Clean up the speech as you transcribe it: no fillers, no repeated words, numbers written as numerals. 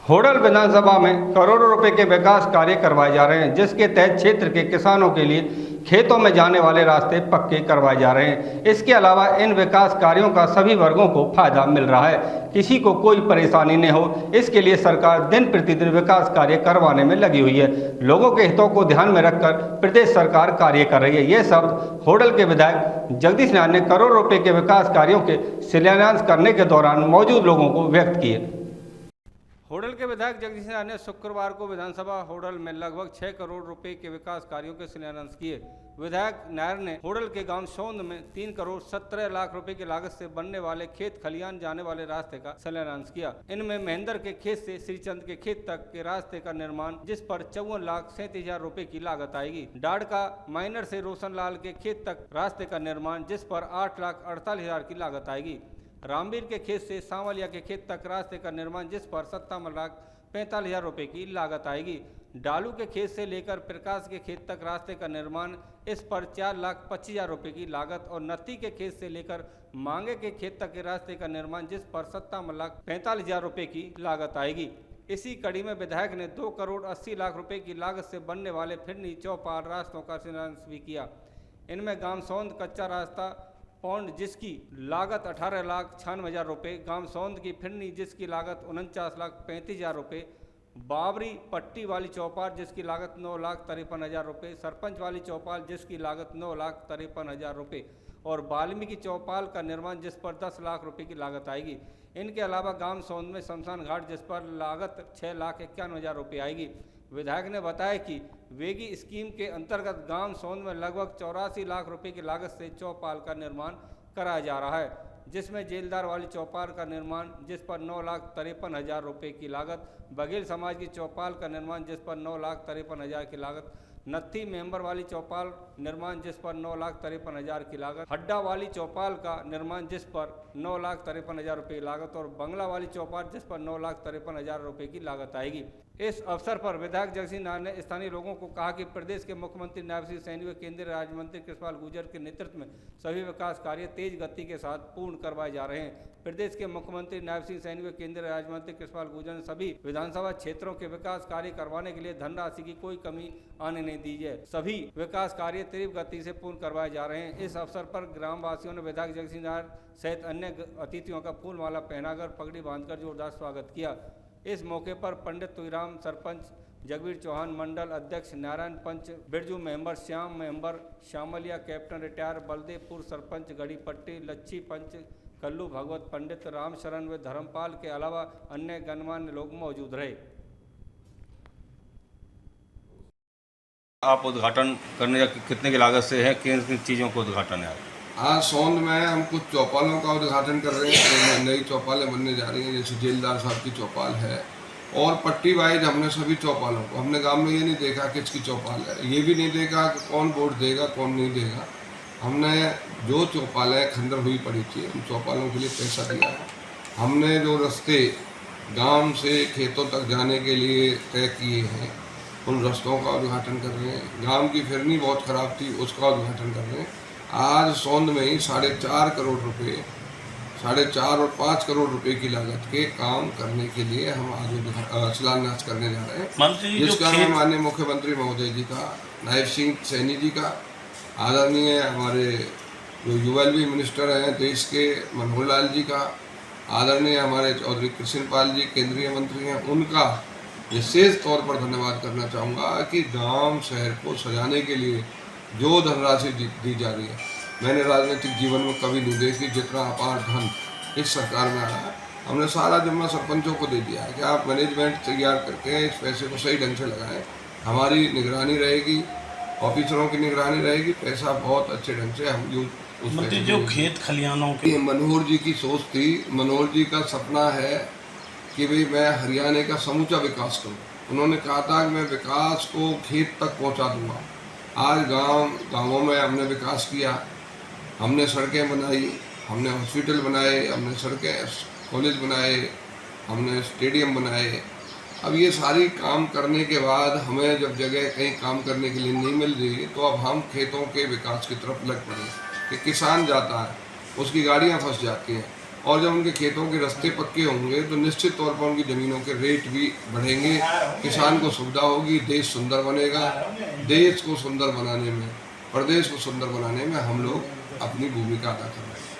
होडल विधानसभा में करोड़ों रुपए के विकास कार्य करवाए जा रहे हैं, जिसके तहत क्षेत्र के किसानों के लिए खेतों में जाने वाले रास्ते पक्के करवाए जा रहे हैं। इसके अलावा इन विकास कार्यों का सभी वर्गों को फायदा मिल रहा है, किसी को कोई परेशानी न हो, इसके लिए सरकार दिन प्रतिदिन विकास कार्य करवाने में लगी हुई है। लोगों के हितों को ध्यान में रखकर प्रदेश सरकार कार्य कर रही है। ये शब्द होडल के विधायक जगदीश नारायण ने करोड़ों रुपए के विकास कार्यों के शिलान्यास करने के दौरान मौजूद लोगों को व्यक्त किए। होडल के विधायक जगदीश नारायण ने शुक्रवार को विधानसभा होडल में लगभग 6 करोड़ रुपए के विकास कार्यों के शिलान्यास किए। विधायक नारायण ने होडल के गांव सौंद में 3 करोड़ 17 लाख रुपए की लागत से बनने वाले खेत खलियान जाने वाले रास्ते का शिलान्यास किया। इनमें महेंद्र के खेत से श्रीचंद के खेत तक के रास्ते का निर्माण, जिस पर 54,37,000 रुपए की लागत आएगी। डाड़ का माइनर से रोशनलाल के खेत तक रास्ते का निर्माण, जिस पर 8,48,000 की लागत आएगी। रामवीर के खेत से सांवलिया के खेत तक रास्ते का निर्माण, जिस पर 57,45,000 रुपए की लागत आएगी। डालू के खेत से लेकर प्रकाश के खेत तक रास्ते का निर्माण, इस पर 4,25,000 रुपए की लागत, और नत्ती के खेत से लेकर मांगे के खेत तक के रास्ते का निर्माण, जिस पर 57,45,000 रुपए की लागत आएगी। इसी कड़ी में विधायक ने 2 करोड़ 80 लाख रुपए की लागत से बनने वाले फिरनी चौपाल रास्तों का शिलान्यास भी किया। इनमें गांव सौंद कच्चा रास्ता पौंड, जिसकी लागत 18,96,000 रुपये, गांव सौंद की फिरनी जिसकी लागत 49,35,000 रुपये, बाबरी पट्टी वाली चौपाल जिसकी लागत 9,53,000 रुपये, सरपंच वाली चौपाल जिसकी लागत 9,53,000 रुपये, और वाल्मीकि चौपाल का निर्माण, जिस पर 10 लाख रुपये की लागत आएगी। इनके अलावा गांव सौंद में शमशान घाट, जिस पर लागत 6,51,000 रुपये आएगी। विधायक ने बताया कि वेगी स्कीम के अंतर्गत गांव सौंद में लगभग 84 लाख रुपए की लागत से चौपाल का निर्माण कराया जा रहा है, जिसमें जेलदार वाली चौपाल का निर्माण, जिस पर 9,53,000 रुपये की लागत, बघेल समाज की चौपाल का निर्माण, जिस पर 9,53,000 की लागत, नत्थी मेंबर वाली चौपाल निर्माण, जिस पर 9,53,000 की लागत, हड्डा वाली चौपाल का निर्माण, जिस पर 9,53,000 रुपये की लागत, और बंगला वाली चौपाल जिस पर 9,53,000 रुपये की लागत आएगी। इस अवसर पर विधायक जगदीश नारायण ने स्थानीय लोगों को कहा कि प्रदेश के मुख्यमंत्री नायब सिंह सैनी व केंद्रीय राज्य मंत्री कृष्णपाल गुर्जर के नेतृत्व में सभी विकास कार्य तेज गति के साथ पूर्ण करवाए जा रहे हैं। प्रदेश के मुख्यमंत्री नायब सिंह सैनी व केंद्रीय राज्य मंत्री कृष्णपाल गुर्जर ने सभी विधानसभा क्षेत्रों के विकास कार्य करवाने के लिए धनराशि की कोई कमी आने नहीं दी है। सभी विकास कार्य तीव्र गति से पूर्ण करवाए जा रहे हैं। इस अवसर पर ग्रामवासियों ने विधायक जगदीश नारायण सहित अन्य अतिथियों का फूलमाला पहनाकर पगड़ी बांधकर जोरदार स्वागत किया। इस मौके पर पंडित तुईराम सरपंच, जगवीर चौहान मंडल अध्यक्ष, नारायण पंच, Birju member, Shyam member, Shyamliya captain retire, Baldevpur sarpanch, Garhi Patti, Lachhi पंच, कल्लू भगवत, पंडित रामशरण व धर्मपाल के अलावा अन्य गणमान्य लोग मौजूद रहे। आप उद्घाटन करने कितने की लागत से है, किन किन चीज़ों को उद्घाटन है? आज सौंद में हम कुछ चौपालों का उद्घाटन कर रहे हैं। नई चौपालें बनने जा रही हैं, जैसे जेलदार साहब की चौपाल है, और पट्टी वाइज हमने सभी चौपालों को, हमने गांव में ये नहीं देखा किसकी चौपाल है, ये भी नहीं देखा कि कौन वोट देगा कौन नहीं देगा। हमने जो चौपालें खंडर हुई पड़ी थी उन चौपालों के लिए पैसा दिया है। हमने जो रास्ते गांव से खेतों तक जाने के लिए तय किए हैं उन रास्तों का उद्घाटन कर रहे हैं। गाँव की फिरनी बहुत ख़राब थी, उसका उद्घाटन कर रहे हैं। आज सौंद में ही 4.5 करोड़ रुपए, 4.5 और 5 करोड़ रुपए की लागत के काम करने के लिए हम आज शिलान्यास करने जा रहे हैं, जिसका मैं माननीय मुख्यमंत्री महोदय जी का, नायब सिंह सैनी जी का, आदरणीय हमारे जो यूएलबी मिनिस्टर हैं देश के मनोहर लाल जी का, आदरणीय हमारे चौधरी कृष्णपाल जी केंद्रीय मंत्री हैं, उनका विशेष तौर पर धन्यवाद करना चाहूँगा कि गाँव शहर को सजाने के लिए जो धनराशि दी जा रही है, मैंने राजनीतिक जीवन में कभी नहीं देखी जितना अपार धन इस सरकार में आया है। हमने सारा जिम्मा सरपंचों को दे दिया है कि आप मैनेजमेंट तैयार करके इस पैसे को सही ढंग से लगाएं। हमारी निगरानी रहेगी, ऑफिसरों की निगरानी रहेगी, पैसा बहुत अच्छे ढंग से हम यूज। जो खेत खलियानों के मनोहर जी की सोच थी, मनोहर जी का सपना है कि भाई मैं हरियाणा का समूचा विकास करूँ। उन्होंने कहा था कि मैं विकास को खेत तक पहुँचा दूँगा। आज गाँवों में हमने विकास किया, हमने सड़कें बनाई, हमने हॉस्पिटल बनाए, हमने सड़कें कॉलेज बनाए, हमने स्टेडियम बनाए। अब ये सारी काम करने के बाद हमें जब जगह कहीं काम करने के लिए नहीं मिल रही, तो अब हम खेतों के विकास की तरफ लग पड़े कि किसान जाता है उसकी गाड़ियाँ फंस जाती हैं, और जब उनके खेतों के रास्ते पक्के होंगे तो निश्चित तौर पर उनकी ज़मीनों के रेट भी बढ़ेंगे, किसान को सुविधा होगी, देश सुंदर बनेगा। देश को सुंदर बनाने में, प्रदेश को सुंदर बनाने में हम लोग अपनी भूमिका अदा कर रहे हैं।